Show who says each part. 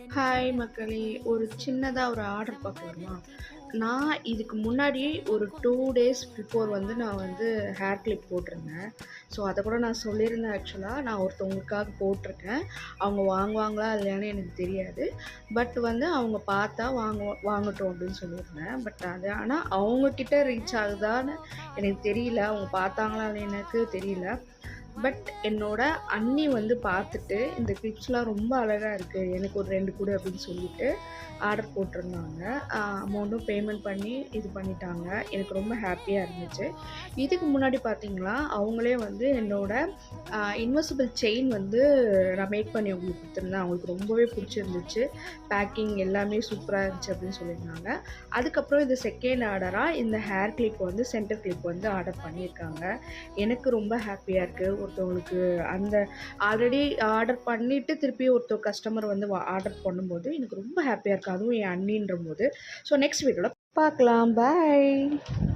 Speaker 1: Hi மக்களே! ஒரு சின்னதா ஒரு ஆர்டர் பார்க்கலாமா? நான் இதுக்கு முன்னாடி ஒரு 2 டேஸ் பிஃபோர் வந்து நான் வந்து ஹேர் கிளிப் போட்டிருந்தேன். ஸோ அத கூட நான் சொல்லியிருந்தேன் ஆக்சுவலா. நான் ஒருத்தவங்களுக்காக போட்டிருக்கேன். அவங்க வாங்குவாங்களா இல்லையான்னு எனக்கு தெரியாது. பட் வந்து அவங்க பார்த்தா வாங்கட்டும் அப்படின்னு சொல்லியிருந்தேன். பட் அது ஆனா அவங்க கிட்ட ரீச் ஆகுதான்னு எனக்கு தெரியல. அவங்க பார்த்தாங்களா இல்லையான்னு எனக்கு தெரியல. பட் என்னோட அண்ணி வந்து பார்த்துட்டு, "இந்த கிளிப்ஸ்லாம் ரொம்ப அழகா இருக்கு. எனக்கு ஒரு 2 குடு" அப்படின்னு சொல்லிட்டு ஆர்டர் போட்டிருந்தாங்க. அமௌண்ட்டும் பேமெண்ட் பண்ணி இது பண்ணிட்டாங்க. எனக்கு ரொம்ப ஹேப்பியா இருந்துச்சு. இதுக்கு முன்னாடி பார்த்தீங்களா, அவங்களே வந்து என்னோட இன்வெசிபிள் செயின் வந்து நான் மேக் பண்ணி அவங்களுக்கு குடுத்துருந்தேன். அவங்களுக்கு ரொம்பவே பிடிச்சிருந்துச்சு. பேக்கிங் எல்லாமே சூப்பரா இருந்துச்சு அப்படின்னு சொல்லியிருந்தாங்க. அதுக்கப்புறம் இது செகண்ட் ஆர்டரா இந்த ஹேர் கிளிப் வந்து சென்டர் கிளிப் வந்து ஆர்டர் பண்ணியிருக்காங்க. எனக்கு ரொம்ப ஹேப்பியா இருக்கு. ஒருத்தவங்களுக்கு அந்த ஆல்ரெடி ஆர்டர் பண்ணிட்டு திருப்பி ஒருத்தர் கஸ்டமர் வந்து ஆர்டர் பண்ணும்போது எனக்கு ரொம்ப ஹேப்பியா இருக்கு. அதுவும் என் அண்ணின்றபோது. ஸோ நெக்ஸ்ட் வீடியோல பார்க்கலாம். பாய்.